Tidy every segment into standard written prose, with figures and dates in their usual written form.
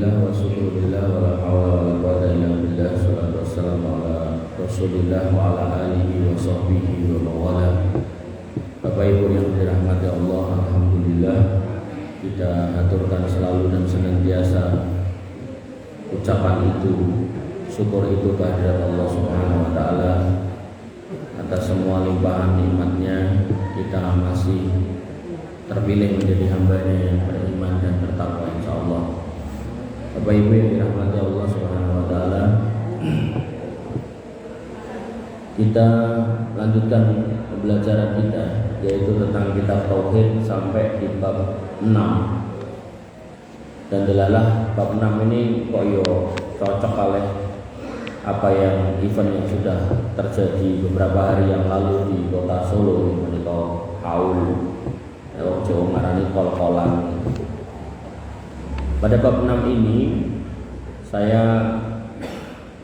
Alhamdulillah wa syukurillah wa la hawla wa la quwwata illa billah. Salatu wassalamu ala Rasulillah wa ala alihi wa sahbihi wa mawala. Bapak Ibu yang dirahmati Allah, alhamdulillah kita aturkan selalu dan senantiasa ucapan itu, syukur itu kehadirat Allah Subhanahu wa taala atas semua limpahan nikmatnya. Kita masih terpilih menjadi hamba-Nya yang beriman dan bertakwa insyaallah. Bapak Ibu yang dirahmati Allah Subhanahu wa taala, kita lanjutkan pembelajaran kita yaitu tentang kitab tauhid sampai di bab 6. Dan delalah bab 6 ini kok yo cocok oleh apa yang event yang sudah terjadi beberapa hari yang lalu di kota Solo menika haul Jawa ngarani kol-kolan. Pada bab 6 ini saya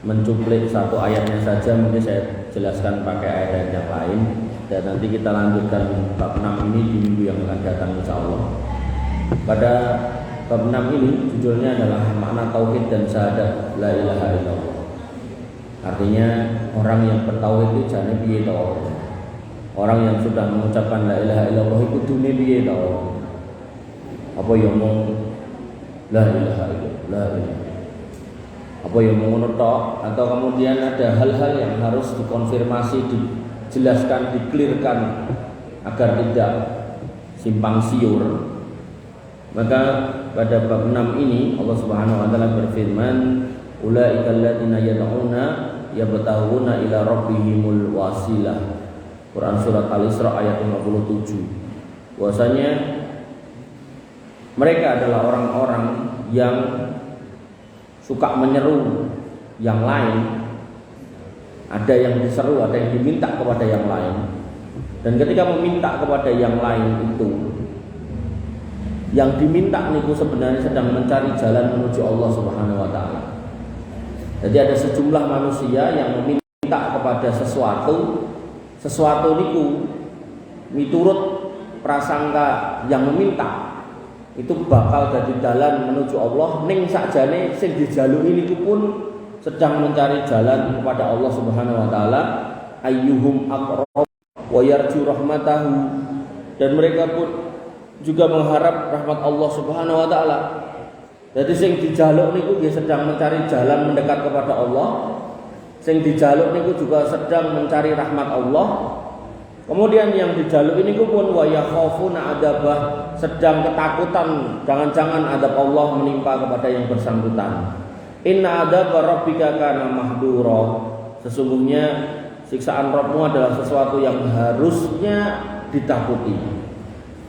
mencuplik satu ayatnya saja, mungkin saya jelaskan pakai ayat yang lain, dan nanti kita lanjutkan bab 6 ini di minggu yang akan datang insyaallah. Pada bab 6 ini judulnya adalah makna tauhid dan syahadat la ilaha illallah. Artinya orang yang bertauhid itu jane piye to? Orang yang sudah mengucapkan la ilaha illallah itu dunia piye to? Apa yang ngomong la ilaha illallah? Apa yang menurut atau kemudian ada hal-hal yang harus dikonfirmasi, dijelaskan, diklirkan agar tidak simpang siur. Maka pada bab 6 ini Allah Subhanahu wa taala berfirman, ulaika alladziina yad'una yabtaghuna ila rabbihimul wasilah. Quran surat Al-Isra ayat 57. Bahwasanya mereka adalah orang-orang yang suka menyeru yang lain. Ada yang diseru, ada yang diminta kepada yang lain. Dan ketika meminta kepada yang lain itu, yang diminta niku sebenarnya sedang mencari jalan menuju Allah Subhanahu wa taala. Jadi ada sejumlah manusia yang meminta kepada sesuatu niku miturut prasangka yang meminta itu bakal jadi jalan menuju Allah, ning sakjane sing dijaluki niku pun sedang mencari jalan kepada Allah Subhanahu wa taala, ayyuhum aqrab wa yarju rahmatahu, dan mereka pun juga mengharap rahmat Allah Subhanahu wa taala. Jadi sing dijaluk niku dia sedang mencari jalan mendekat kepada Allah. Sing dijaluk niku juga sedang mencari rahmat Allah. Kemudian yang dijaluk ini pun wa yakhafuna adabah, sedang ketakutan jangan-jangan adab Allah menimpa kepada yang bersangkutan. Inna adaba rabbika kana mahdura. Sesungguhnya siksaan Rabbmu adalah sesuatu yang harusnya ditakuti.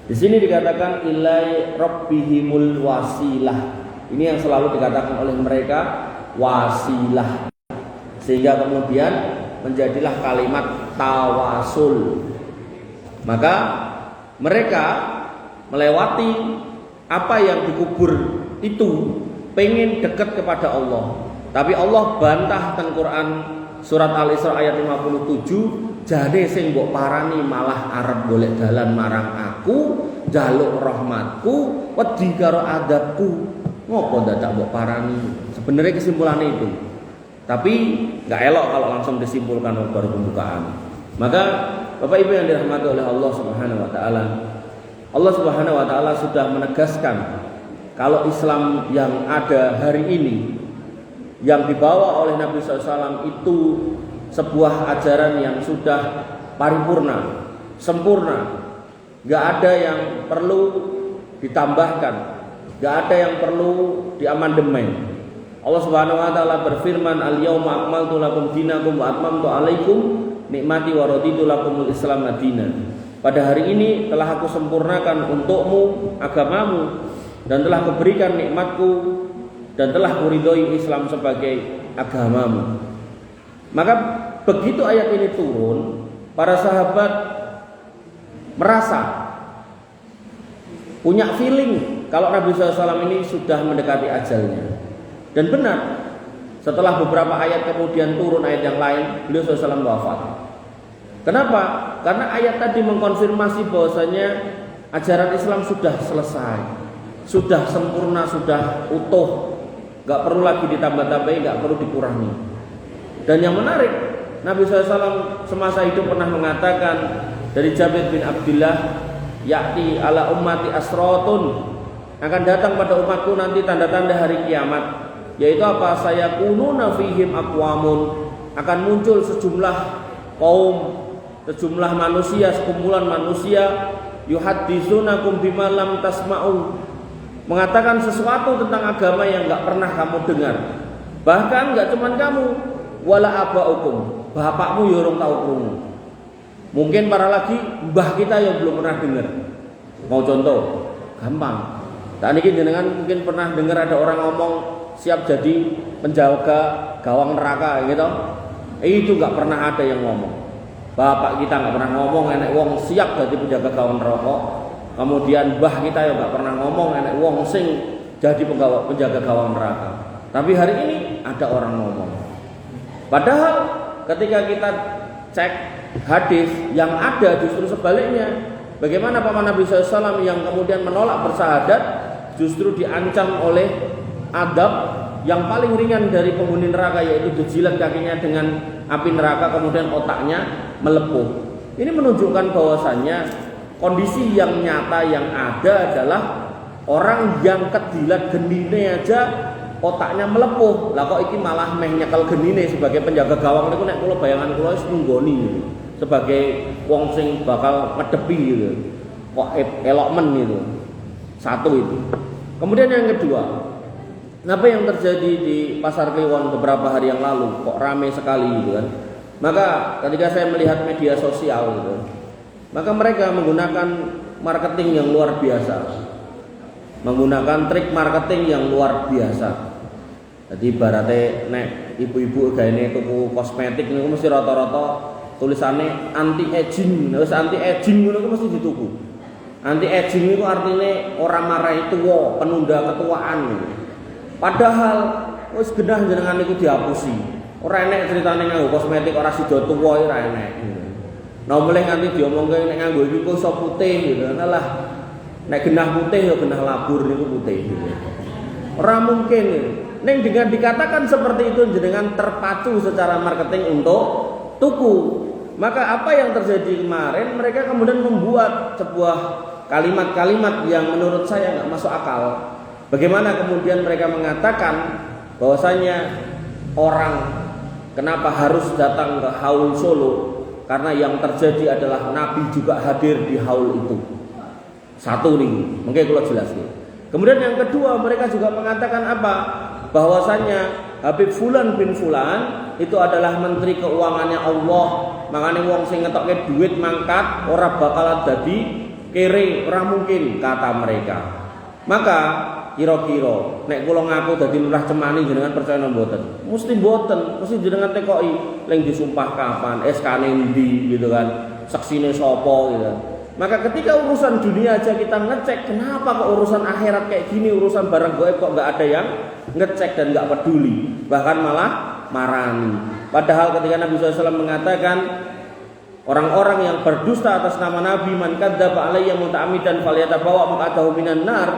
Di sini dikatakan ilai rabbihimul wasilah. Ini yang selalu dikatakan oleh mereka wasilah. Sehingga kemudian menjadilah kalimat tawasul. Maka mereka melewati apa yang dikubur itu, pengen dekat kepada Allah. Tapi Allah bantah teng Quran surat Al-Isra ayat 57, jane sing mbok parani malah arep golek dalan marang aku, njaluk rahmatku, wedi karo adabku. Ngopo dadak mbok parani? Sebenarnya kesimpulannya itu. Tapi nggak elok kalau langsung disimpulkan baru pembukaan. Maka Bapak Ibu yang dirahmati oleh Allah Subhanahu wa taala, Allah Subhanahu wa taala sudah menegaskan kalau Islam yang ada hari ini, yang dibawa oleh Nabi SAW itu sebuah ajaran yang sudah paripurna, sempurna. Nggak ada yang perlu ditambahkan, nggak ada yang perlu diamandemen. Allah Subhanahu wa taala berfirman, al-yauma akmaltu lakum dinakum wa atmamtu alaikum nikmati wa raditu lakumul Islam madinan. Pada hari ini telah aku sempurnakan untukmu agamamu dan telah kuberikan nikmatku dan telah kuridhoi Islam sebagai agamamu. Maka begitu ayat ini turun, para sahabat merasa punya feeling kalau Nabi SAW ini sudah mendekati ajalnya. Dan benar, setelah beberapa ayat kemudian turun ayat yang lain, beliau SAW wafat. Kenapa? Karena ayat tadi mengkonfirmasi bahwasanya ajaran Islam sudah selesai, sudah sempurna, sudah utuh, nggak perlu lagi ditambah-tambahi, nggak perlu dikurangi. Dan yang menarik, Nabi SAW semasa hidup pernah mengatakan dari Jabir bin Abdullah, yakti ala ummati asratun, akan datang pada umatku nanti tanda-tanda hari kiamat, yaitu apa? Saya kununa fihim aqwamun, akan muncul sejumlah kaum, sejumlah manusia, sekumpulan manusia, yuhadditsunakum bima lam tasma'u, mengatakan sesuatu tentang agama yang nggak pernah kamu dengar. Bahkan nggak cuman kamu, wala abaukum, bapakmu ya urung tahu krungu. Mungkin para lagi mbah kita yang belum pernah dengar. Mau contoh? Gampang. Tadi ini jenengan mungkin pernah dengar ada orang ngomong siap jadi penjaga gawang neraka gitu. Itu nggak pernah ada yang ngomong. Bapak kita nggak pernah ngomong enek wong siap jadi penjaga gawang neraka. Kemudian mbah kita yang nggak pernah ngomong enek wong sing jadi penjaga gawang neraka. Tapi hari ini ada orang ngomong. Padahal ketika kita cek hadis yang ada justru sebaliknya. Bagaimana paman Nabi SAW yang kemudian menolak bersyahadat justru diancam oleh adab yang paling ringan dari penghuni neraka, yaitu dijilat kakinya dengan api neraka kemudian otaknya melepuh. Ini menunjukkan bahwasannya kondisi yang nyata yang ada adalah orang yang kedilat gendine aja otaknya melepuh. Lah kok iki malah meh nyekel gendine sebagai penjaga gawang niku nek kula bayangan kula wis nunggoni sebagai wong sing bakal ngedepi gitu. Kok elok men gitu. Satu itu. Kemudian yang kedua, apa yang terjadi di Pasar Kliwon beberapa hari yang lalu kok ramai sekali gitu kan. Maka ketika saya melihat media sosial gitu, maka mereka menggunakan marketing yang luar biasa. Menggunakan trik marketing yang luar biasa. Jadi ibaratnya nek ibu-ibu gaene tuku kosmetik niku mesti rata-rata tulisannya anti aging. Wis anti aging ngono mesti dituku. Anti aging itu artinya orang marahi tua, penunda ketuaan. Padahal wis genah jenengan niku dihapusi. Ora enek critane nganggo kosmetik ora sida tuwa ora enek. Nah mulai nganti diomongke nek nganggo iki kok iso putih gitu. Alah nek genah putih ya genah labur niku putih gitu. Ora mungkin. Ning dengan dikatakan seperti itu jenengan terpacu secara marketing untuk tuku. Maka apa yang terjadi kemarin, mereka kemudian membuat sebuah kalimat-kalimat yang menurut saya nggak masuk akal. Bagaimana kemudian mereka mengatakan bahwasanya orang kenapa harus datang ke haul Solo, karena yang terjadi adalah Nabi juga hadir di haul itu. Satu nih, mungkin kalau jelas nih. Kemudian yang kedua, mereka juga mengatakan apa? Bahwasanya Habib Fulan bin Fulan itu adalah menteri keuangannya Allah. Makanya wong sing ngetokke duit mangkat ora bakalan dadi kere, ora mungkin kata mereka. Maka kira-kira nek kula ngaku dadi lurah Cemani jenengan percaya mboten? Mesti mboten, mesti jenengan tekoki leng disumpah kapan, SK-ne ndi gitu kan. Saksine sapa gitu. Maka ketika urusan dunia aja kita ngecek, kenapa kok urusan akhirat kayak gini, urusan barang gaib kok nggak ada yang ngecek dan nggak peduli, bahkan malah marani. Padahal ketika Nabi SAW mengatakan orang-orang yang berdusta atas nama Nabi, man kadzdzaba alayya muta'ammidan falyatabawa maq'adahu minan nar,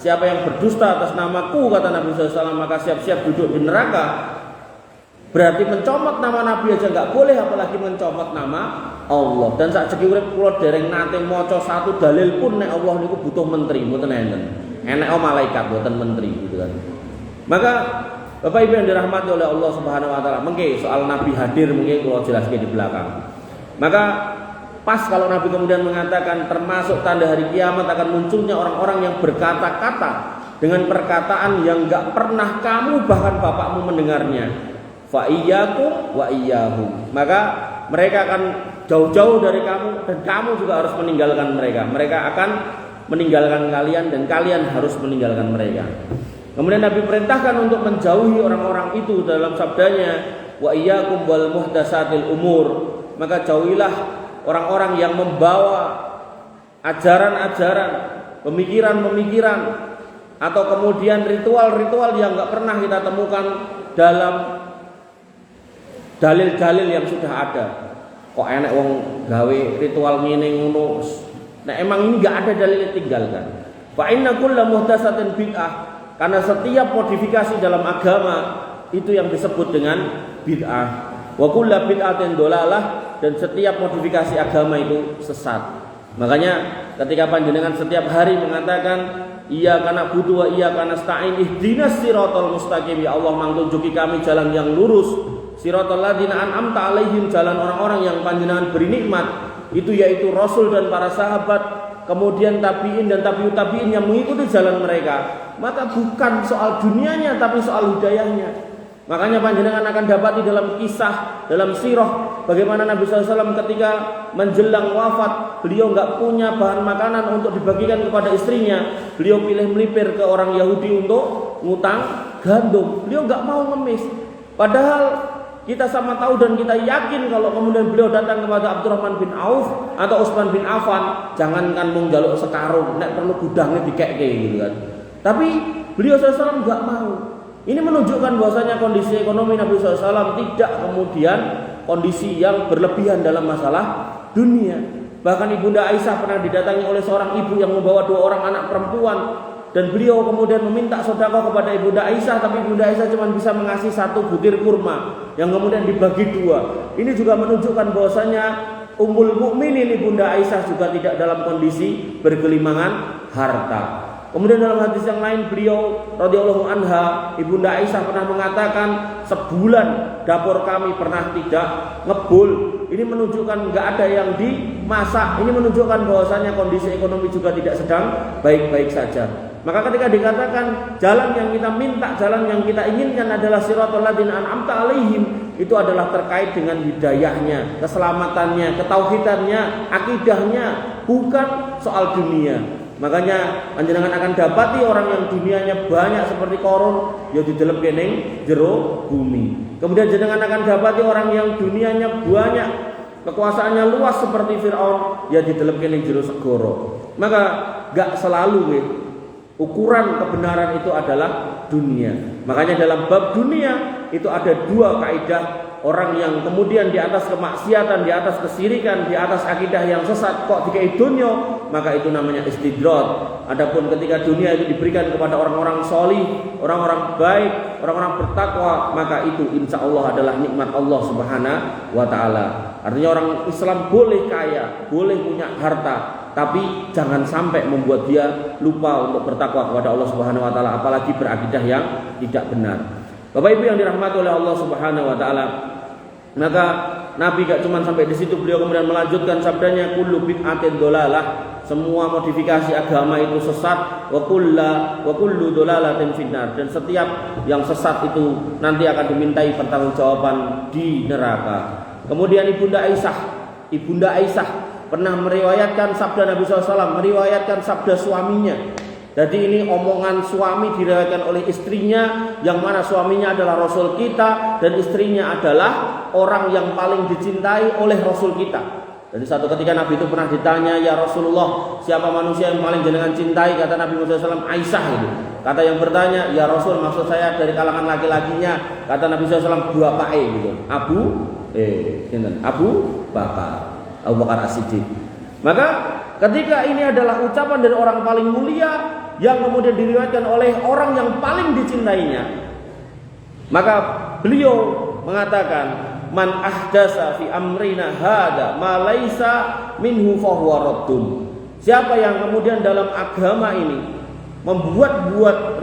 siapa yang berdusta atas namaku kata Nabi SAW maka siap-siap duduk di neraka. Berarti mencomot nama Nabi aja nggak boleh, apalagi mencomot nama Allah. Dan saat segi urip kula dereng nate maca satu dalil pun nek Allah niku butuh menteri, mboten enten. Enek malaikat mboten menteri gitu kan. Maka Bapak Ibu yang dirahmati oleh Allah Subhanahu wa taala, mengke soal Nabi hadir mungkin kula jelaskan di belakang. Maka pas kalau Nabi kemudian mengatakan termasuk tanda hari kiamat akan munculnya orang-orang yang berkata-kata dengan perkataan yang enggak pernah kamu bahkan bapakmu mendengarnya. Fa iyyakum wa iyyahum. Maka mereka akan jauh-jauh dari kamu dan kamu juga harus meninggalkan mereka. Mereka akan meninggalkan kalian dan kalian harus meninggalkan mereka. Kemudian Nabi perintahkan untuk menjauhi orang-orang itu dalam sabdanya, wa iyyakum wal muhdatsatil umur. Maka jauhilah orang-orang yang membawa ajaran-ajaran, pemikiran-pemikiran atau kemudian ritual-ritual yang enggak pernah kita temukan dalam dalil-dalil yang sudah ada. Kok enek wong gawe ritual ngene ngono. Nah emang ini enggak ada dalilnya, tinggalkan. Fa inna kullu muhdatsatin bid'ah. Karena setiap modifikasi dalam agama itu yang disebut dengan bid'ah. Wa kullu bid'atin dolalah, dan setiap modifikasi agama itu sesat. Makanya ketika panjenengan setiap hari mengatakan iyyaka na'budu wa iyyaka nasta'in ihdinas siratal mustaqim, ya Allah mangtunjuki kami jalan yang lurus, siratal ladzina an'amta alaihim, jalan orang-orang yang panjenengan beri nikmat, itu yaitu Rasul dan para sahabat, kemudian tabi'in dan tabi'ut tabi'in yang mengikuti jalan mereka. Maka bukan soal dunianya tapi soal hidayahnya. Makanya panjenengan akan dapati dalam kisah, dalam sirah, bagaimana Nabi SAW ketika menjelang wafat, beliau nggak punya bahan makanan untuk dibagikan kepada istrinya. Beliau pilih melipir ke orang Yahudi untuk ngutang gandum. Beliau nggak mau ngemis. Padahal kita sama tahu dan kita yakin kalau kemudian beliau datang kepada Abdurrahman bin Auf atau Utsman bin Affan, jangankan mung njaluk sekarung, nek perlu gudangnya dikeke gitu kan. Tapi beliau SAW nggak mau. Ini menunjukkan bahwasanya kondisi ekonomi Nabi SAW tidak kemudian kondisi yang berlebihan dalam masalah dunia. Bahkan Ibunda Aisyah pernah didatangi oleh seorang ibu yang membawa 2 orang anak perempuan, dan beliau kemudian meminta sedekah kepada Ibunda Aisyah, tapi Ibunda Aisyah cuma bisa mengasih 1 butir kurma yang kemudian dibagi 2. Ini juga menunjukkan bahwasanya Ummul Mukminin Ibunda Aisyah juga tidak dalam kondisi bergelimangan harta. Kemudian dalam hadis yang lain beliau radhiyallahu anha, Ibunda Aisyah pernah mengatakan sebulan dapur kami pernah tidak ngebul. Ini menunjukkan nggak ada yang dimasak. Ini menunjukkan bahwasanya kondisi ekonomi juga tidak sedang baik-baik saja. Maka ketika dikatakan jalan yang kita minta, jalan yang kita inginkan adalah siratal ladzina an'amta alaihim, itu adalah terkait dengan hidayahnya, keselamatannya, ketauhidannya, akidahnya, bukan soal dunia. Makanya panjenengan akan dapati orang yang dunianya banyak seperti Qarun, ya didelep kening jero bumi. Kemudian jenengan akan dapati orang yang dunianya banyak, kekuasaannya luas seperti Firaun, ya didelep kening jero segoro. Maka gak selalu ukuran kebenaran itu adalah dunia. Makanya dalam bab dunia itu ada 2 kaidah. Orang yang kemudian di atas kemaksiatan, di atas kesyirikan, di atas akidah yang sesat kok dikai dunia, maka itu namanya istidrat. Adapun ketika dunia itu diberikan kepada orang-orang solih, orang-orang baik, orang-orang bertakwa, maka itu insya Allah adalah nikmat Allah Subhanahu wa ta'ala. Artinya orang Islam boleh kaya, boleh punya harta, tapi jangan sampai membuat dia lupa untuk bertakwa kepada Allah Subhanahu wa ta'ala, apalagi berakidah yang tidak benar. Bapak Ibu yang dirahmati oleh Allah Subhanahu wa ta'ala, maka Nabi gak cuma sampai di situ, beliau kemudian melanjutkan sabdanya, kullu bid'atin dolalah, semua modifikasi agama itu sesat, wa kullu dolalatin finnar, dan setiap yang sesat itu nanti akan dimintai pertanggungjawaban di neraka. Kemudian Ibunda Aisyah pernah meriwayatkan sabda Nabi SAW, meriwayatkan sabda suaminya. Jadi ini omongan suami diriwayatkan oleh istrinya, yang mana suaminya adalah Rasul kita dan istrinya adalah orang yang paling dicintai oleh Rasul kita. Jadi satu ketika Nabi itu pernah ditanya, ya Rasulullah, siapa manusia yang paling jenengan cintai? Kata Nabi Muhammad SAW, Aisyah gitu. Kata yang bertanya, ya Rasul, maksud saya dari kalangan laki-lakinya. Kata Nabi SAW, bapake gitu, Abu Bakar As-Siddiq. Maka ketika ini adalah ucapan dari orang paling mulia yang kemudian diriwayatkan oleh orang yang paling dicintainya, maka beliau mengatakan, man ahdasa fi amrina hada ma laisa minhu fahuwa raddun. Siapa yang kemudian dalam agama ini membuat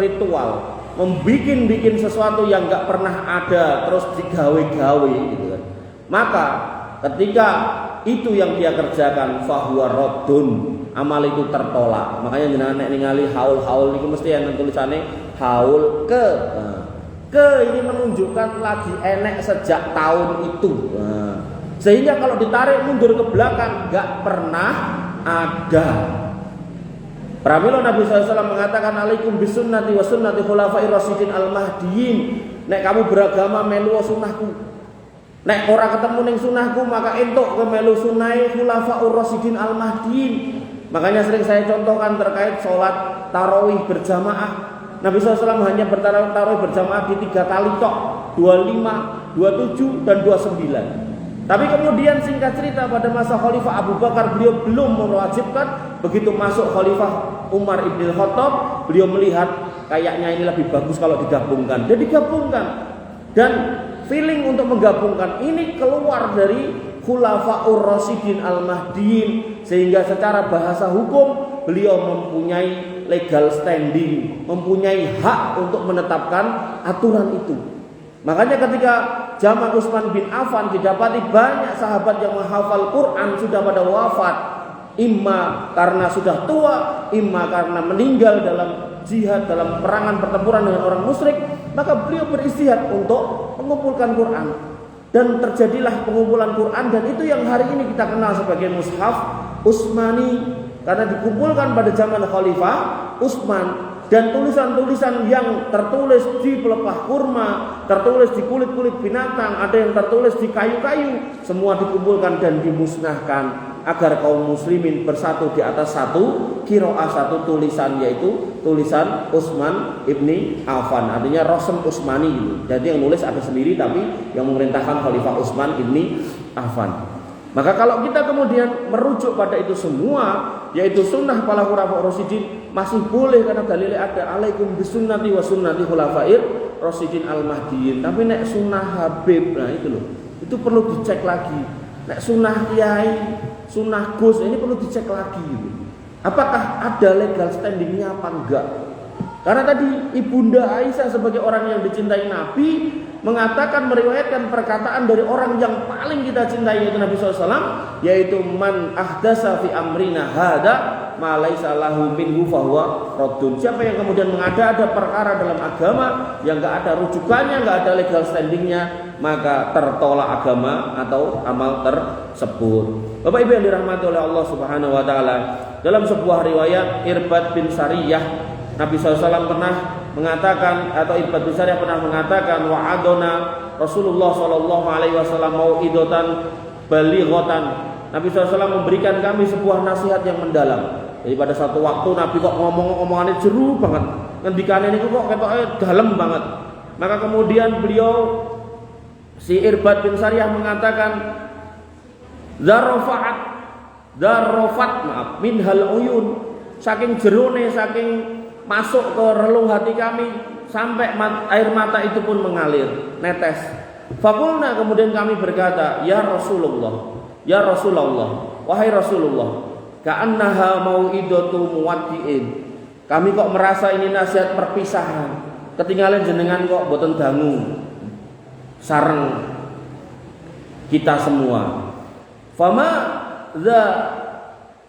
ritual, membikin sesuatu yang enggak pernah ada, terus digawe-gawe gitu kan, maka ketika itu yang dia kerjakan fahuwa raddun, amal itu tertolak. Makanya jenengan nek ningali haul niku mesti ana tulisane haul ke. Ke ini menunjukkan lagi enek sejak tahun itu. Sehingga kalau ditarik mundur ke belakang enggak pernah ada. Pramila Nabi SAW mengatakan, alaikum bisunnati wa sunnati khulafai rasyidin al-mahdiyyin. Nek kamu beragama melu sunnahku. Nek ora ketemu ning sunahku, maka entuk ke melu sunai khulafaur rasyidin al-mahdiyyin. Makanya sering saya contohkan terkait sholat tarawih berjamaah. Nabi SAW hanya bertarawih berjamaah di 3 kali tok, 25, 27 dan 29. Tapi kemudian singkat cerita pada masa Khalifah Abu Bakar, beliau belum mewajibkan. Begitu masuk Khalifah Umar ibn Khattab, beliau melihat kayaknya ini lebih bagus kalau digabungkan. Jadi digabungkan. Dan feeling untuk menggabungkan ini keluar dari Khulafaur Rasyidin Al-Mahdiin, sehingga secara bahasa hukum beliau mempunyai legal standing, mempunyai hak untuk menetapkan aturan itu. Makanya ketika zaman Utsman bin Affan didapati banyak sahabat yang menghafal Quran sudah pada wafat, imma karena sudah tua, imma karena meninggal dalam jihad, dalam perangan pertempuran dengan orang musyrik, maka beliau beristihad untuk mengumpulkan Quran. Dan terjadilah pengumpulan Quran, dan itu yang hari ini kita kenal sebagai Mushaf Utsmani, karena dikumpulkan pada zaman Khalifah Utsman. Dan tulisan-tulisan yang tertulis di pelepah kurma, tertulis di kulit-kulit binatang, ada yang tertulis di kayu-kayu, semua dikumpulkan dan dimusnahkan agar kaum muslimin bersatu di atas satu qiraah, satu tulisan, yaitu tulisan Utsman ibni Affan, artinya Rasm Utsmani gitu. Jadi yang nulis ada sendiri, tapi yang memerintahkan Khalifah Utsman ibni Affan. Maka kalau kita kemudian merujuk pada itu semua, yaitu sunnah para khulafaur rasyidin, masih boleh karena dalilnya ada, alaikum bisunnati wa sunnati khulafair rasyidin al-mahdiin. Tapi nek sunnah Habib, nah itu loh, itu perlu dicek lagi. Nek sunnah kiai, sunnah Gus, ini perlu dicek lagi gitu. Apakah ada legal standingnya apa enggak? Karena tadi Ibunda Aisyah sebagai orang yang dicintai Nabi mengatakan, meriwayatkan perkataan dari orang yang paling kita cintai, yaitu Nabi SAW, yaitu man ahdasa fi amrina hada ma laisa lahu minhu fahuwa raddun. Siapa yang kemudian mengada-ada perkara dalam agama yang enggak ada rujukannya, enggak ada legal standingnya, maka tertolak agama atau amal tersebut. Bapak Ibu yang dirahmati oleh Allah Subhanahu wa taala, dalam sebuah riwayat Irbad bin Sariyah, Nabi SAW pernah mengatakan, atau Irbad bin Sariyah pernah mengatakan, wa'adona Rasulullah SAW mau'idatan balighatan. Nabi SAW memberikan kami sebuah nasihat yang mendalam. Jadi pada satu waktu Nabi kok ngomong-ngomongannya jeru banget, ngendikannya ini kok ketoknya dalam banget. Maka kemudian beliau, si Irbad bin Sariyah mengatakan, Zarrofat minhal uyun, saking jerone, saking masuk ke relung hati kami, sampai air mata itu pun mengalir, netes. Fakulna, kemudian kami berkata, ya Rasulullah, ya Rasulullah, wahai Rasulullah, ka'annaha mau'idatu muwaddi'in. Kami kok merasa ini nasihat perpisahan, ketinggalan jenengan kok boten dangu sareng kita semua. Fama za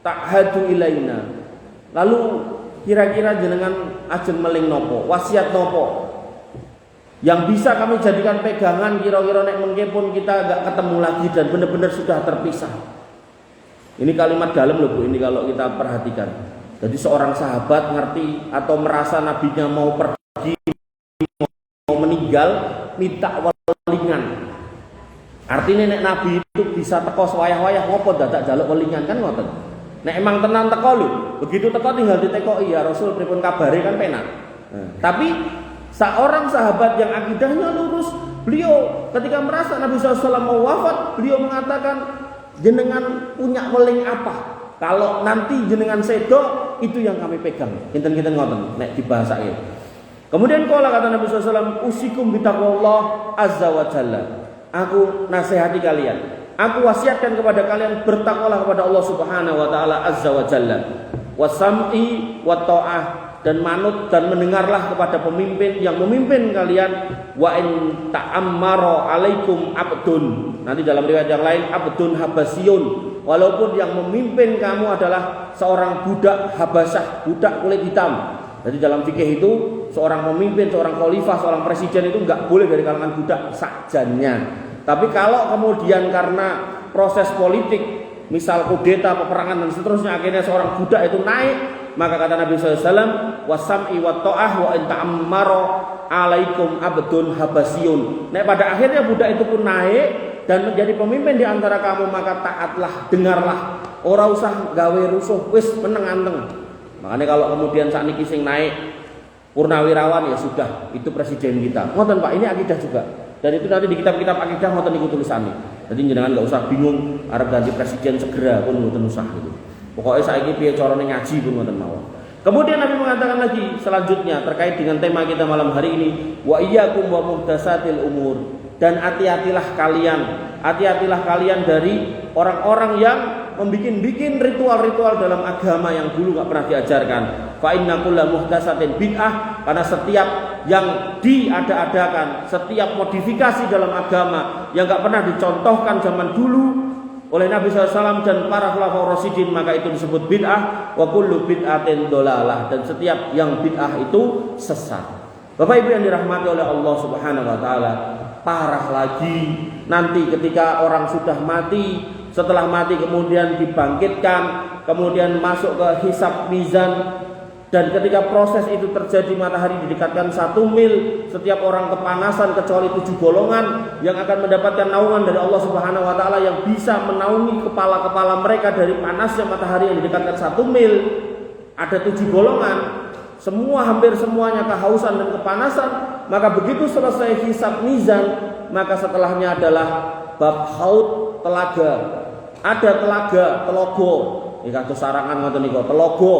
ta'hadu ilaina. Lalu kira-kira jenengan ajeng meling nopo, wasiat nopo yang bisa kami jadikan pegangan, kira-kira nek mengke pun kita agak ketemu lagi dan benar-benar sudah terpisah. Ini kalimat dalam loh Bu, ini kalau kita perhatikan. Jadi seorang sahabat ngerti atau merasa nabinya mau pergi, mau meninggal, minta welingan. Artinya nek nabi itu bisa teko wayah-wayah ngopo dadak jaluk welingan, kan ngoten. Nek emang tenan teko lho, begitu teko tinggal ditekoki, ya Rasul pripun kabare, kan penak. Tapi seorang sahabat yang akidahnya lurus, beliau ketika merasa Nabi SAW mau wafat, beliau mengatakan, jenengan punya weling apa? Kalau nanti jenengan sedo, itu yang kami pegang. Kinten-kinten ngoten nek dibahasake. Kemudian kata Nabi SAW, usikum bitaqwallah azza wa jalla. Aku nasihati kalian, aku wasiatkan kepada kalian, bertakwalah kepada Allah Subhanahu wa taala azza wa jalla. Wasam'i wa ta'ah, dan manut dan mendengarlah kepada pemimpin yang memimpin kalian. Wa in ta'ammara alaikum abdun. Nanti dalam riwayat yang lain abdun habasyun. Walaupun yang memimpin kamu adalah seorang budak Habasyah, budak kulit hitam. Jadi dalam fikih itu seorang pemimpin, seorang khalifah, seorang presiden itu enggak boleh dari kalangan budak sakjanya. Tapi kalau kemudian karena proses politik, misal kudeta, peperangan dan seterusnya, akhirnya seorang budak itu naik, maka kata Nabi SAW, wasam'i wa ta'ah wa in ta'ammara alaikum abdun habasyun. Nah, pada akhirnya budak itu pun naik dan menjadi pemimpin di antara kamu, maka taatlah, dengarlah, ora usah gawe rusuh, wis meneng anteng. Makanya kalau kemudian saat ini sing naik purnawirawan, ya sudah, itu presiden kita. Ngoten Pak, ini akidah juga. Dan itu nanti di kitab-kitab akidah ngoten niku tulisannya. Jadi jenengan enggak usah bingung arep ganti presiden segera pun ngoten usah gitu. Pokoknya saiki piye carane ngaji pun ngoten mawon. Kemudian Nabi mengatakan lagi selanjutnya terkait dengan tema kita malam hari ini, wa iyyakum wa muhdatsatil umur, dan hati-hatilah kalian dari orang-orang yang membikin ritual-ritual dalam agama yang dulu nggak pernah diajarkan. Fa inna kulla muhdatsatin bid'ah, karena setiap yang diada-adakan, setiap modifikasi dalam agama yang nggak pernah dicontohkan zaman dulu oleh Nabi SAW dan para khulafaur rasyidin, maka itu disebut bid'ah. Wa kullu bid'atin dhalalah, dan setiap yang bid'ah itu sesat. Bapak Ibu yang dirahmati oleh Allah Subhanahu wa taala, parah lagi nanti ketika orang sudah mati, setelah mati kemudian dibangkitkan, kemudian masuk ke hisab mizan, dan ketika proses itu terjadi matahari didekatkan 1 mil, setiap orang kepanasan kecuali 7 golongan yang akan mendapatkan naungan dari Allah Subhanahu wa taala, yang bisa menaungi kepala-kepala mereka dari panasnya matahari yang didekatkan 1 mil. Ada 7 golongan, hampir semuanya kehausan dan kepanasan. Maka begitu selesai hisab mizan, maka setelahnya adalah bab haud, telaga. Ada telaga, telogo. Iki kados sarangan ngoten niku, telogo.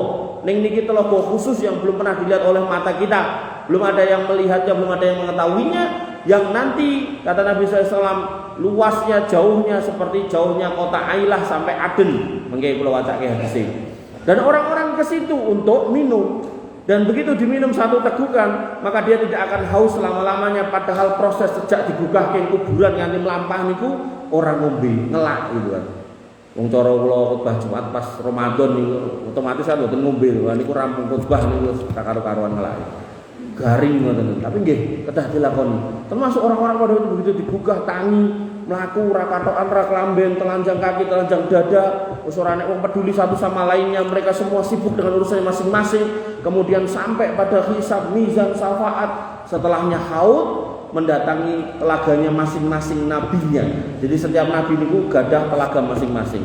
Ning niki telogo khusus yang belum pernah dilihat oleh mata kita. Belum ada yang melihatnya, belum ada yang mengetahuinya, yang nanti kata Nabi SAW luasnya, jauhnya seperti jauhnya kota Ailah sampai Aden. Mengke kula wacake hadis. Dan orang-orang ke situ untuk minum. Dan begitu diminum 1 tegukan, maka dia tidak akan haus selama-lamanya. Padahal proses sejak digugahke kuburan nganti melampah niku orang ngombe, ngelak gitu kan. Wong cara kula khotbah Jumat pas Ramadan niku otomatis kan mboten ngombe. Lah niku rampung khotbah niku tak karo-karuan ngelak. Garing ngoten. Tapi nggih kedah dilakoni. Termasuk orang-orang pada begitu digugah tangi, mlaku ora katokan, ora klamben, telanjang kaki, telanjang dada, wis ora nek wong peduli satu sama lainnya, mereka semua sibuk dengan urusannya masing-masing. Kemudian sampai pada hisab mizan syafaat, setelahnya haud, mendatangi telaganya masing-masing nabinya. Jadi setiap nabi itu gadah telaga masing-masing.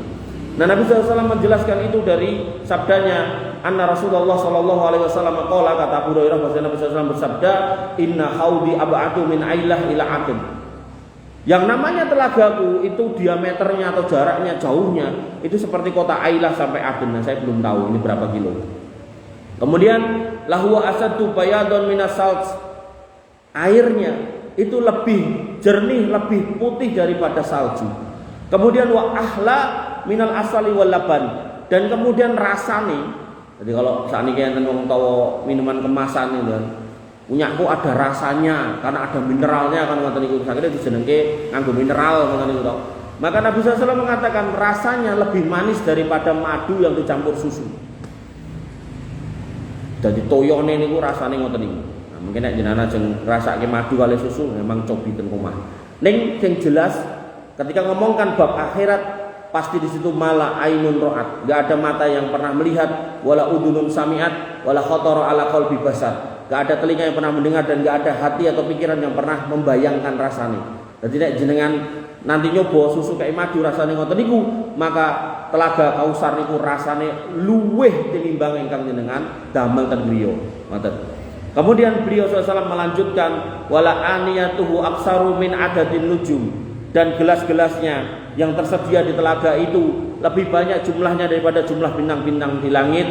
Nah, Nabi SAW menjelaskan itu dari sabdanya, anna Rasulullah SAW qala, kata Abu Hurairah bahwa Nabi SAW bersabda, inna haudi ab'atu min ailah ila atin. Yang namanya telagaku itu diameternya atau jaraknya, jauhnya itu seperti kota Ailah sampai Aden. Nah, saya belum tahu ini berapa kilo. Kemudian lahu asadu bayadun minas salt, airnya itu lebih jernih, lebih putih daripada salju. Kemudian wa ahla minal asali wal laban, dan kemudian rasane. Jadi kalau sakniki enten wong tawa minuman kemasan itu, punyaku ada rasanya karena ada mineralnya kan ngoten niku. Sakjane dijenengke nganggo mineral ngoten niku to. Maka Nabi SAW mengatakan rasanya lebih manis daripada madu yang dicampur susu. Jadi toyone niku rasane ngoten niku. Mungkin nek jenengan ajeng ngrasake madu kali susu memang cobi ten omah. Ning sing jelas ketika ngomongkan bab akhirat pasti di situ mala ainun ro'at, enggak ada mata yang pernah melihat, wala udunun sami'at, wala khatara ala qalbi basar. Enggak ada telinga yang pernah mendengar dan enggak ada hati atau pikiran yang pernah membayangkan rasane. Jadi nek jenengan nanti nyoba susu kayak madu rasane ngoten niku, maka telaga Kausar niku rasane luweh tinimbang ingkang jenengan damel ten griya. Ngoten. Kemudian beliau SAW melanjutkan wala aniyatuhu aksaru min adadin nujum, dan gelas-gelasnya yang tersedia di telaga itu lebih banyak jumlahnya daripada jumlah bintang-bintang di langit.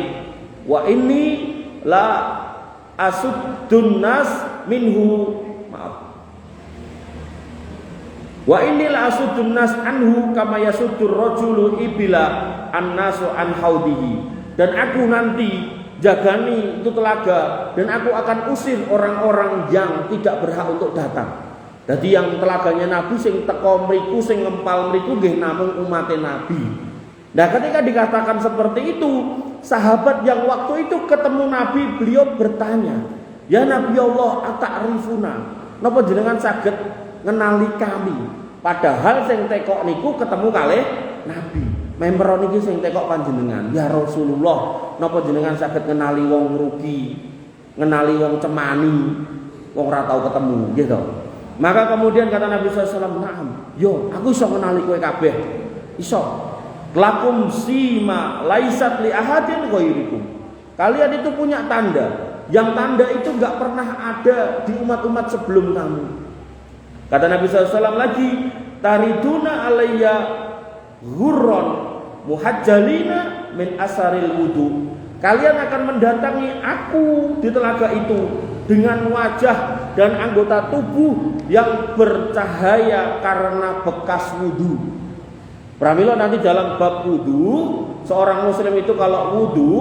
Wa inni la asuddun nas minhu, maaf. Wa inni la asuddun nas anhu kama yasuddur rajulu ibila annasu an haudihi, dan aku nanti jagani itu telaga, dan aku akan usir orang-orang yang tidak berhak untuk datang. Jadi yang telaganya Nabi sing teko mriku, sing ngempal mriku nggih namung umatnya Nabi. Nah, ketika dikatakan seperti itu, sahabat yang waktu itu ketemu Nabi, beliau bertanya, "Ya Nabi Allah, ata'rifuna? Napa jenengan saged ngenali kami?" Padahal sing tekok niku ketemu kalih Nabi. Member niki sing tekok panjenengan, "Ya Rasulullah, napa jenengan saged ngenali wong rugi, ngenali wong cemani, wong ora tau ketemu?" Gitu. Maka kemudian kata Nabi SAW, "Naam, yo aku iso ngenali kowe kabeh. Iso. Lakum sima laisat li ahadin ghairikum." Kalian itu punya tanda, yang tanda itu enggak pernah ada di umat-umat sebelum kamu. Kata Nabi SAW lagi, "Tariduna alayya ghurran muhajjalina min asaril wudu." kalian akan mendatangi aku di telaga itu dengan wajah dan anggota tubuh yang bercahaya karena bekas wudu. Pramila nanti dalam bab wudu, seorang muslim itu kalau wudu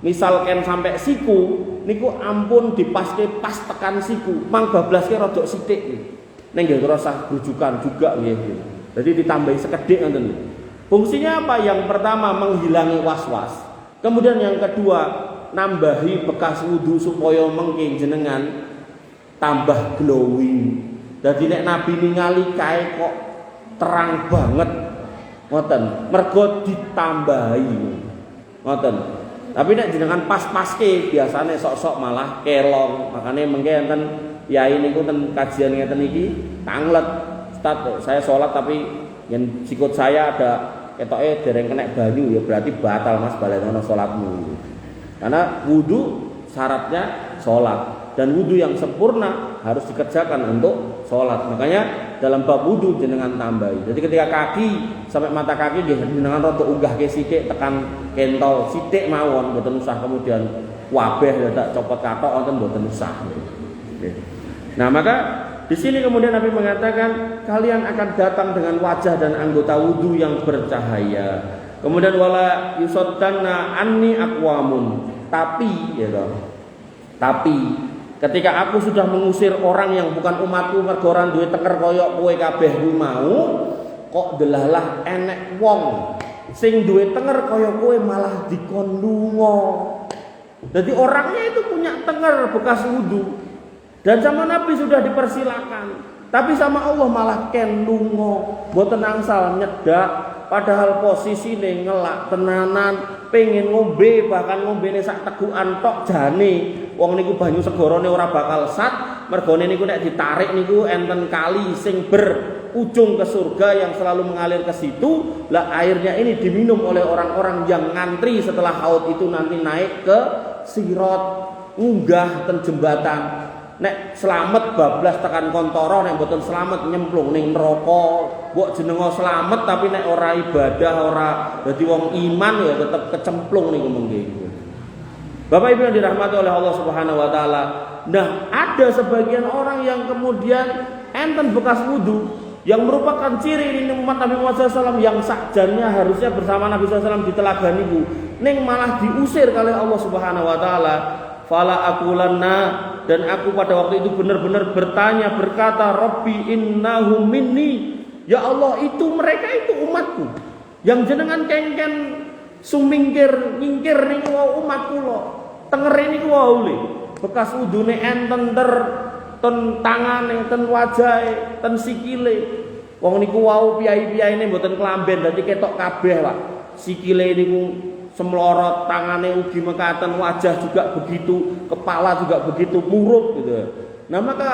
misalkan sampai siku niku ampun dipaske pas tekan siku, mang bablaske rodok sithik. Ning nggih terasa rujukan juga nggih. Jadi ditambahi sekedhik ngoten. Fungsinya apa? Yang pertama menghilangi was-was. Kemudian yang kedua nambahi bekas wudu supaya mengke jenengan tambah glowing. Dadi nek Nabi ningali kae kok terang banget. Ngoten, mergo ditambahi. Ngoten. Tapi nek jenengan pas-paske biasane sok-sok malah kelong. Makane mengke enten yai niku ten kajian ngeten iki tanglet. Ustaz, saya sholat tapi yang sikut saya ada ketoke dereng kena banyu ya berarti batal Mas balenono sholatmu. Karena wudu syaratnya sholat dan wudu yang sempurna harus dikerjakan untuk sholat. Makanya dalam bab wudu jenengan tambahi. Jadi ketika kaki sampai mata kaki jenengan rada unggah ke sithik tekan kentol sithik mawon mboten usah kemudian wabeh dadak copot kathok wonten mboten usah. Nah, maka di sini kemudian Nabi mengatakan kalian akan datang dengan wajah dan anggota wudu yang bercahaya. Kemudian wala yusaddanna anni aqwamun. Tapi ketika aku sudah mengusir orang yang bukan umatku mergo ora duwe teker kaya kowe kabeh kuwi mau, kok delalah enek wong sing duwe tenger kaya kowe malah dikon lunga. Jadi orangnya itu punya tenger bekas wudu. Dan sama Nabi sudah dipersilakan, tapi sama Allah malah ken lunga, mboten angsal nyedak, padahal posisine ngelak tenanan, pengen ngombe, bahkan ngombene sak tegukan tok jane. Wong niku banyu segorone ora bakal sat, mergone niku nek ditarik niku enten kali sing berujung ke surga yang selalu mengalir ke situ. Lah airnya ini diminum oleh orang-orang yang ngantri setelah haud itu nanti naik ke Sirat, unggah ten jembatan. Nek selamat bablas tekan kontoro, nek mboten selamat nyemplung ning neraka. Mbok jenenga selamat tapi nek ora ibadah, ora dadi wong iman ya tetep kecemplung niku mengke. Bapak Ibu yang dirahmati oleh Allah Subhanahu wa taala. Nah, ada sebagian orang yang kemudian enten bekas wudu yang merupakan ciri ini umat Nabi Muhammad SAW yang sakjannya harusnya bersama Nabi SAW di telaga niku, ning malah diusir oleh Allah Subhanahu wa taala. Fala akulanna, dan aku pada waktu itu benar-benar bertanya, berkata, Rabbi innahum minni, ya Allah itu mereka itu umatku yang jenengan kengken sumingkir nyingkir niku wau umat kula tengere niku wau le bekas udune enten ten tangane ten wajahe ten sikile wong niku wau piyai-piyaine mboten klamben dadi ketok kabeh Pak sikile niku semlorot, tangannya ugi mekaten, wajah juga begitu, kepala juga begitu murub gitu. Nah maka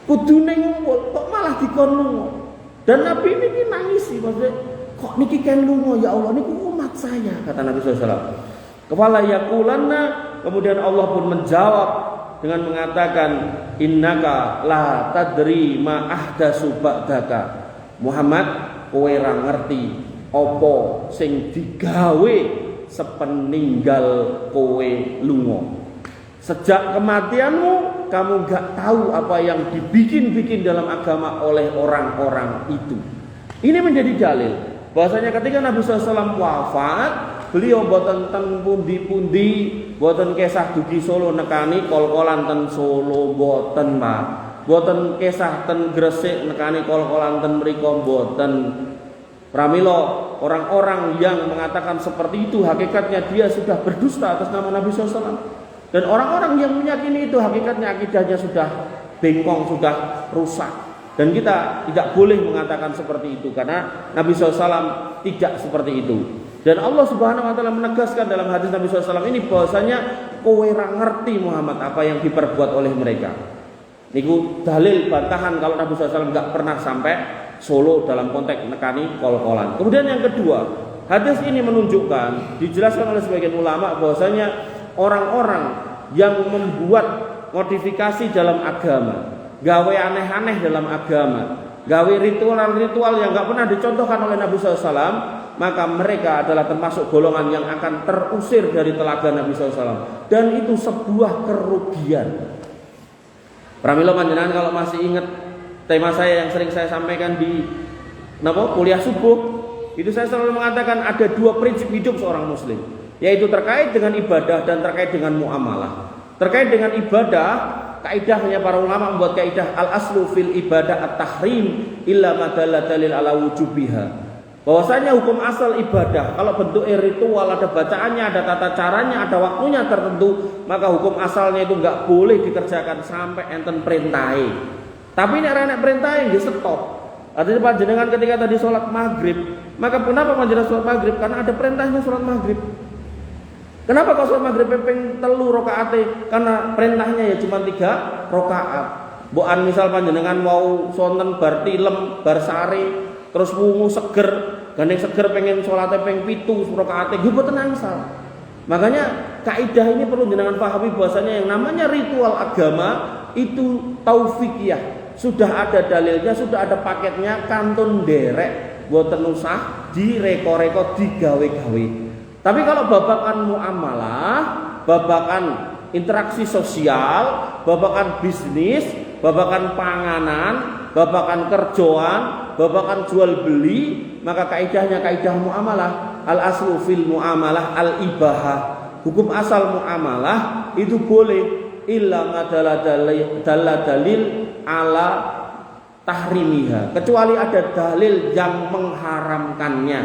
kudune ngumpul kok malah dikon lunga. Dan Nabi ini nangisi maksudnya kok niki ken lunga ya Allah niku umat saya kata Nabi SAW. Kepala yakulanna, kemudian Allah pun menjawab dengan mengatakan innaka la tadri ma ahdatsu ba'daka. Muhammad kowe ra ngerti apa sing digawe sepeninggal kowe lunga. Sejak kematianmu kamu gak tahu apa yang dibikin-bikin dalam agama oleh orang-orang itu. Ini menjadi dalil bahwasanya ketika Nabi SAW wafat, beliau boten ten pundi-pundi, boten kesah dugi Solo nekani kol-kolan ten Solo boten Pak. Boten kesah ten Gresik nekani kol-kolan ten mriko boten. Pramila orang-orang yang mengatakan seperti itu hakikatnya dia sudah berdusta atas nama Nabi SAW. Dan orang-orang yang meyakini itu hakikatnya akidahnya sudah bengkong, sudah rusak. Dan kita tidak boleh mengatakan seperti itu karena Nabi SAW tidak seperti itu. Dan Allah Subhanahu wa taala menegaskan dalam hadis Nabi SAW ini bahwasanya kowe ra ngerti Muhammad apa yang diperbuat oleh mereka. Niku dalil bantahan kalau Nabi SAW enggak pernah sampai Solo dalam konteks nekani kol-kolan. Kemudian yang kedua, hadis ini menunjukkan, dijelaskan oleh sebagian ulama bahwasanya orang-orang yang membuat modifikasi dalam agama, gawe aneh-aneh dalam agama, gawe ritual-ritual yang enggak pernah dicontohkan oleh Nabi SAW, maka mereka adalah termasuk golongan yang akan terusir dari telaga Nabi SAW. Dan itu sebuah kerugian. Pramila panjenengan kalau masih ingat tema saya yang sering saya sampaikan di kuliah subuh, itu saya selalu mengatakan ada dua prinsip hidup seorang muslim, yaitu terkait dengan ibadah dan terkait dengan muamalah. Terkait dengan ibadah, kaidahnya para ulama membuat kaidah al-aslu fil ibadah at-tahrim illa ma dalla dalil ala wujubiha. Bahwasanya hukum asal ibadah kalau bentuknya ritual, ada bacaannya, ada tata caranya, ada waktunya tertentu, maka hukum asalnya itu enggak boleh dikerjakan sampai enten perintahe. Tapi nek nek perintahe nggih stop. Artinya panjenengan ketika tadi sholat maghrib, maka kenapa panjenengan sholat maghrib? Karena ada perintahnya sholat maghrib. Kenapa kok sholat maghrib ping 3 rakaate? Karena perintahnya ya cuma 3 rakaat. Mbokan misal panjenengan mau sonten bar tilem, bar sare, terus wungu seger, gandeng seger pengen sholatnya ping 7 rakaate, nggih boten angsal. Makanya kaidah ini perlu jenengan pahami bahwasanya yang namanya ritual agama itu taufikiyah. Sudah ada dalilnya, sudah ada paketnya, kantun derek, boten usah direko-reko digawe-gawe. Tapi kalau babakan muamalah, babakan interaksi sosial, babakan bisnis, babakan panganan, babakan kerjaan, babakan jual beli, maka kaidahnya kaidah muamalah, al aslu fil muamalah al ibahah. Hukum asal muamalah itu boleh illa madalla dalil ala tahrimiha, kecuali ada dalil yang mengharamkannya.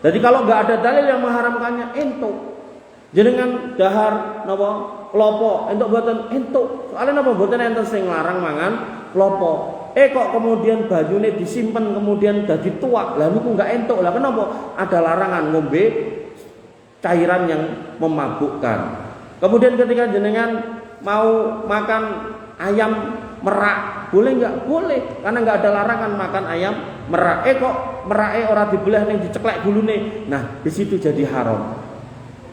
Jadi kalau nggak ada dalil yang mengharamkannya, entuk jenengan dahar napa klopo entuk boten entuk. Soalnya napa boten enten sing larang mangan klopo. Kok kemudian banyune disimpen kemudian dadi tuak. Lah niku enggak entuk. Lah kenapa? Ada larangan ngombe cairan yang memabukkan. Kemudian ketika jenengan mau makan ayam merak, boleh enggak? Boleh, karena enggak ada larangan makan ayam merak. Kok merake ora dibelah ning diceklek gulune. Nah, di situ jadi haram.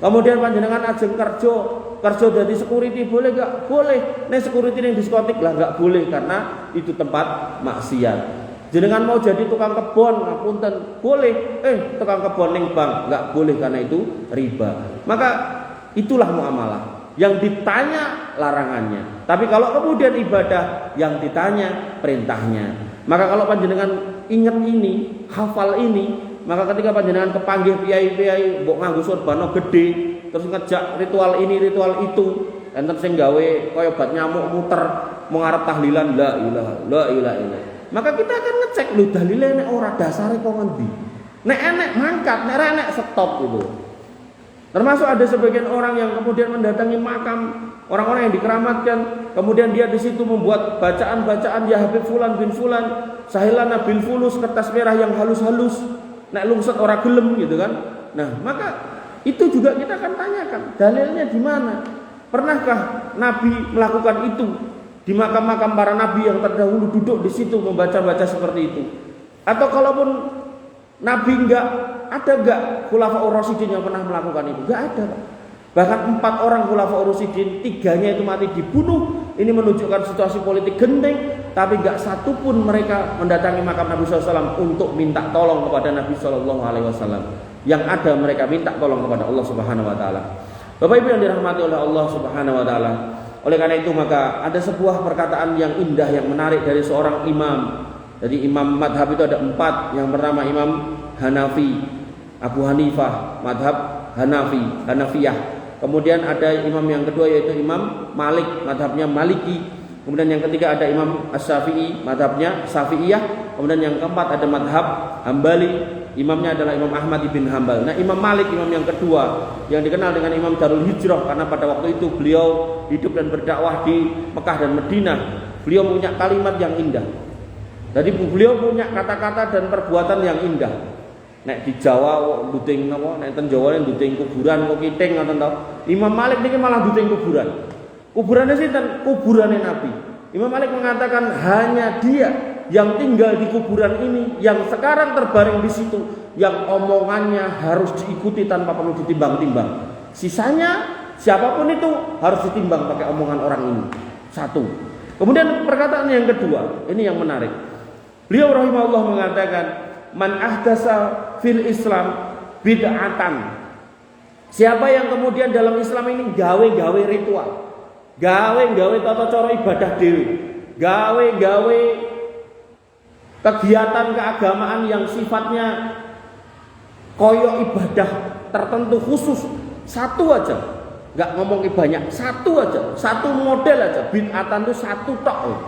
Kemudian panjenengan ajeng kerja jadi security, boleh enggak? Boleh. Nek security ning diskotik lah enggak boleh karena itu tempat maksiat. Jenengan mau jadi tukang kebon, ngapunten, boleh. Tukang kebon ning bank enggak boleh karena itu riba. Maka itulah muamalah. Yang ditanya larangannya. Tapi kalau kemudian ibadah yang ditanya perintahnya. Maka kalau panjenengan ingat ini, hafal ini, maka ketika panjenengan kepanggih piyai-piyai mbok nganggo surbana gede, terus ngejak ritual ini, ritual itu, enten sing gawe kaya obat nyamuk muter mengarep tahlilan la ilaha illallah. Maka kita akan ngecek lho dalile nek ora dasare kok ngendi. Nek enek mangkat, nek ora enek stop gitu. Termasuk ada sebagian orang yang kemudian mendatangi makam orang-orang yang dikeramatkan, kemudian dia di situ membuat bacaan-bacaan ya Habib Fulan bin Fulan, Sahilana bin Fulus, kertas merah yang halus-halus, nek lungset ora gelem gitu kan. Nah, maka itu juga kita akan tanyakan, dalilnya di mana? Pernahkah Nabi melakukan itu di makam-makam para nabi yang terdahulu duduk di situ membaca-baca seperti itu? Atau kalaupun Nabi enggak, ada enggak Khulafaur Rasyidin yang pernah melakukan itu? Enggak ada, Pak. Bahkan 4 orang Khulafaur Rasyidin, 3-nya itu mati dibunuh. Ini menunjukkan situasi politik genting, tapi enggak satu pun mereka mendatangi makam Nabi SAW untuk minta tolong kepada Nabi SAW. Yang ada mereka minta tolong kepada Allah Subhanahu Wa Taala. Bapak Ibu yang dirahmati oleh Allah Subhanahu Wa Taala. Oleh karena itu maka ada sebuah perkataan yang indah, yang menarik dari seorang imam. Jadi imam madhab itu ada 4. Yang pertama Imam Hanafi, Abu Hanifah, madhab Hanafiyah. Kemudian ada imam yang kedua yaitu Imam Malik, madhabnya Maliki. Kemudian yang ketiga ada Imam Asy-Syafi'i, madhabnya Syafi'iyah. Kemudian yang keempat ada madhab Hambali, imamnya adalah Imam Ahmad bin Hambal. Nah, Imam Malik imam yang kedua yang dikenal dengan Imam Darul Hijrah karena pada waktu itu beliau hidup dan berdakwah di Mekah dan Madinah. Beliau punya kalimat yang indah. Jadi beliau punya kata-kata dan perbuatan yang indah. Nek di Jawa duting napa, nek ten Jawa duting kuburan kok kiting ngoten to. Imam Malik niki malah duting kuburan. Kuburannya sinten? Kuburane Nabi. Imam Malik mengatakan hanya dia yang tinggal di kuburan ini, yang sekarang terbaring di situ, yang omongannya harus diikuti tanpa perlu ditimbang-timbang. Sisanya siapapun itu harus ditimbang pakai omongan orang ini. 1. Kemudian perkataan yang kedua, ini yang menarik. Beliau rahimahullah mengatakan, man ahdasa fil Islam bid'atan. Siapa yang kemudian dalam Islam ini gawe-gawe ritual, gawe-gawe tata cara ibadah dewi, gawe-gawe kegiatan keagamaan yang sifatnya koyo ibadah tertentu khusus, satu aja, nggak ngomong banyak, satu aja, satu model aja, bid'atan itu satu tok.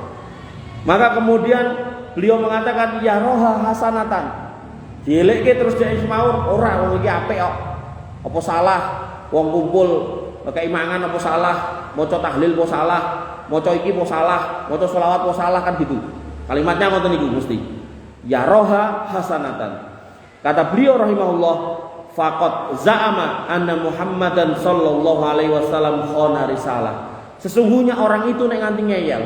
Maka kemudian beliau mengatakan ya roha hasanatan, dieleke terus dia ismaur, ora wong iki apik kok. Apa salah wong kumpul keimangan apa salah, maca tahlil apa salah, maca iki apa salah, maca selawat apa salah, kan gitu. Kalimatnya ngoten niku mesti. Ya roha hasanatan. Kata beliau rahimahullah, faqad za'ama anna Muhammadan sallallahu alaihi wasallam khana risalah. Sesungguhnya orang itu nek nganti ngeyel.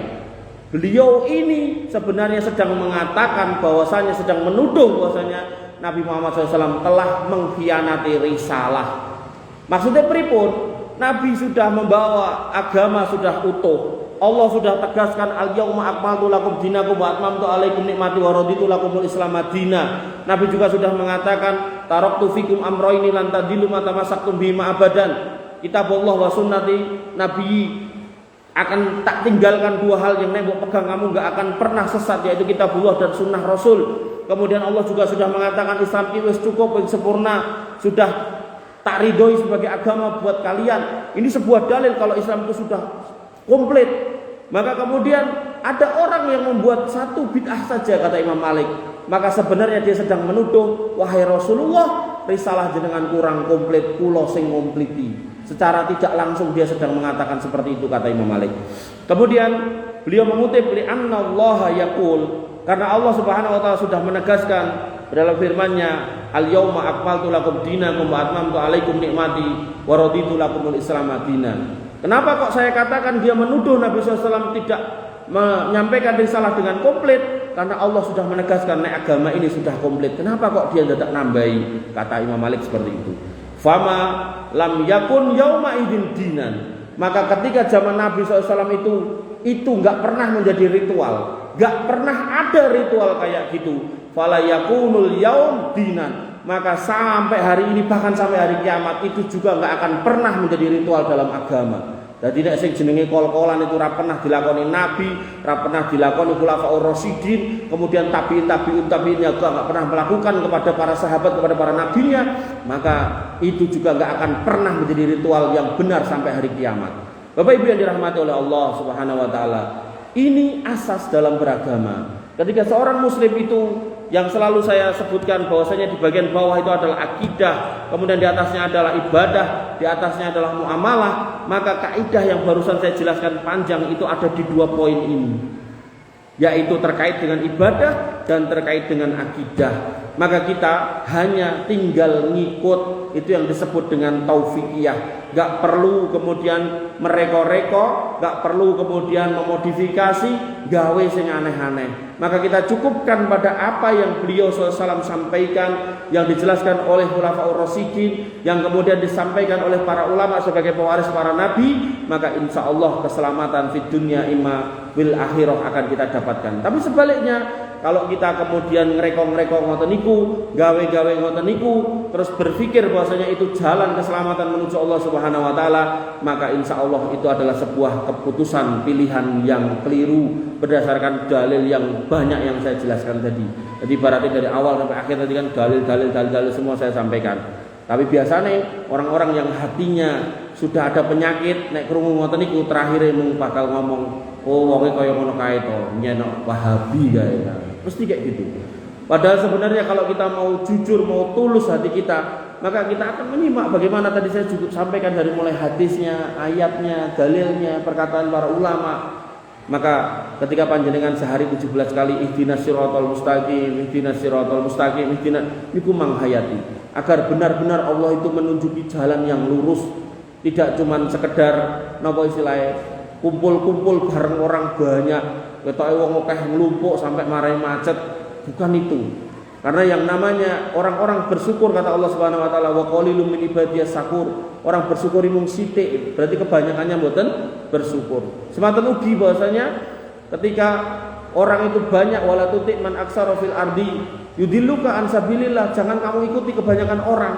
Beliau ini sebenarnya sedang mengatakan bahwasanya sedang menuduh bahwasanya Nabi Muhammad SAW telah mengkhianati risalah. Maksudnya pripun? Nabi sudah membawa agama sudah utuh. Allah sudah tegaskan al-yauma akmaltu lakum dinakum wa atmamtu alaikum nikmati wa raditu lakumul Islam madina. Nabi juga sudah mengatakan taraktu fikum amroini lan tadillu ma tamassaktum bima abadan. Kitabullah wa sunnati. Nabi akan tak tinggalkan dua hal yang nembok pegang kamu gak akan pernah sesat, yaitu kitabullah dan sunnah Rasul. Kemudian Allah juga sudah mengatakan Islam itu cukup dan sempurna, sudah tak ridhoi sebagai agama buat kalian. Ini sebuah dalil kalau Islam itu sudah komplit. Maka kemudian ada orang yang membuat satu bid'ah saja, kata Imam Malik, maka sebenarnya dia sedang menuduh, wahai Rasulullah, risalah jenengan kurang komplit, kula sing ngompliti. Secara tidak langsung dia sedang mengatakan seperti itu, kata Imam Malik. Kemudian beliau mengutip li annallaha yaqul, karena Allah Subhanahu wa taala sudah menegaskan dalam firman-Nya, al-yauma akmaltu lakum dinakum wa atmamtu alaikum nikmati wa raditu lakumul Islam madina. Kenapa kok saya katakan dia menuduh Nabi SAW tidak menyampaikan risalah dengan komplit? Karena Allah sudah menegaskan nek agama ini sudah komplit. Kenapa kok dia tidak nambahi? Kata Imam Malik seperti itu. Fama lam yakun yauma idin dinan. Maka ketika zaman Nabi SAW itu nggak pernah menjadi ritual, nggak pernah ada ritual kayak gitu. Fala yakunul yaum dinan. Maka sampai hari ini, bahkan sampai hari kiamat, itu juga nggak akan pernah menjadi ritual dalam agama. Jadi nek sing jenenge kol-kolan itu ora pernah dilakoni Nabi, ora pernah dilakoni khulafaur rasyidin, kemudian tabi'in juga enggak pernah melakukan kepada para sahabat, kepada para nabinya, maka itu juga enggak akan pernah menjadi ritual yang benar sampai hari kiamat. Bapak Ibu yang dirahmati oleh Allah Subhanahu wa taala, ini asas dalam beragama. Ketika seorang muslim itu, yang selalu saya sebutkan bahwasanya di bagian bawah itu adalah akidah, kemudian di atasnya adalah ibadah, di atasnya adalah muamalah, maka kaidah yang barusan saya jelaskan panjang itu ada di dua poin ini, yaitu terkait dengan ibadah dan terkait dengan akidah. Maka kita hanya tinggal ngikut, itu yang disebut dengan taufikiyah. Gak perlu kemudian mereko-reko, gak perlu kemudian memodifikasi, gawe sing aneh-aneh. Maka kita cukupkan pada apa yang beliau SAW sampaikan, yang dijelaskan oleh khulafaur rasyidin, yang kemudian disampaikan oleh para ulama sebagai pewaris para nabi. Maka insya Allah keselamatan fid dunya imma bil akhirah akan kita dapatkan. Tapi sebaliknya, kalau kita kemudian ngereko-ngereko ngoten niku, gawe-gawe ngoten niku, terus berpikir bahwasanya itu jalan keselamatan menuju Allah Subhanahu wa taala, maka insya Allah itu adalah sebuah keputusan pilihan yang keliru berdasarkan dalil yang banyak yang saya jelaskan tadi. Jadi berarti dari awal sampai akhir tadi kan dalil semua saya sampaikan. Tapi biasanya orang-orang yang hatinya sudah ada penyakit, nek krungu ngoten niku terakhir mung bakal ngomong, oh wonge kaya ngono kae to, nyenok Wahabi kae. Mesti kayak gitu. Padahal sebenarnya kalau kita mau jujur, mau tulus hati kita, maka kita akan menyimak bagaimana tadi saya juga sampaikan dari mulai hadisnya, ayatnya, dalilnya, perkataan para ulama. Maka ketika panjenengan sehari 17 kali ihdinas siratal mustaqim, ihdinas siratal mustaqim, ihdinas, niku manghayati agar benar-benar Allah itu menunjuki jalan yang lurus, tidak cuma sekedar napa istilahnya kumpul-kumpul bareng orang banyak, ketoke wong akeh nglumpuk sampai marai macet, bukan itu. Karena yang namanya orang-orang bersyukur, kata Allah Subhanahu wa taala, wa qalilum min ibadiyas syakur. Orang bersyukur mung sithik, berarti kebanyakannya mboten bersyukur. Semanten ugi bahwasanya Ketika orang itu banyak, wala tuti man aksara fil ardi yudilluka an sabilillah, jangan kamu ikuti kebanyakan orang,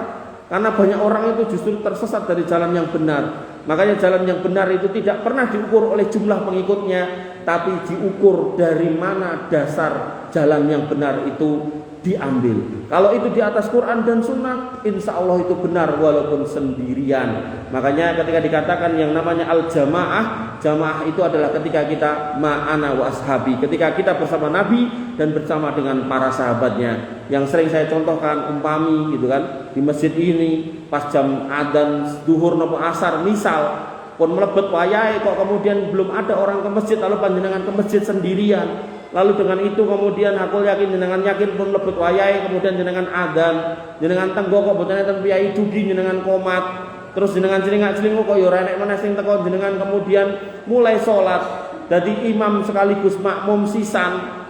karena banyak orang itu justru tersesat dari jalan yang benar. Makanya jalan yang benar itu tidak pernah diukur oleh jumlah pengikutnya, tapi diukur dari mana dasar jalan yang benar itu diambil. Kalau itu di atas Quran dan Sunnah, insya Allah itu benar walaupun sendirian. Makanya ketika dikatakan yang namanya al-jamaah, jamaah itu adalah ketika kita ma'ana wa ashabi, ketika kita bersama Nabi dan bersama dengan para sahabatnya. Yang sering saya contohkan umpami gitu kan, di masjid ini pas jam adzan zuhur nopo asar misal pun melebet wayahe kok kemudian belum ada orang ke masjid, lalu panjenengan ke masjid sendirian. Lalu dengan itu kemudian aku yakin jenengan yakin pun lebet wayahe kemudian jenengan adzan, jenengan tenggo kok boten enten piyai dugi jenengan komat, terus jenengan celingak-celinguk kok ya ora enek meneh sing teko jenengan kemudian mulai salat dadi imam sekaligus makmum sisan.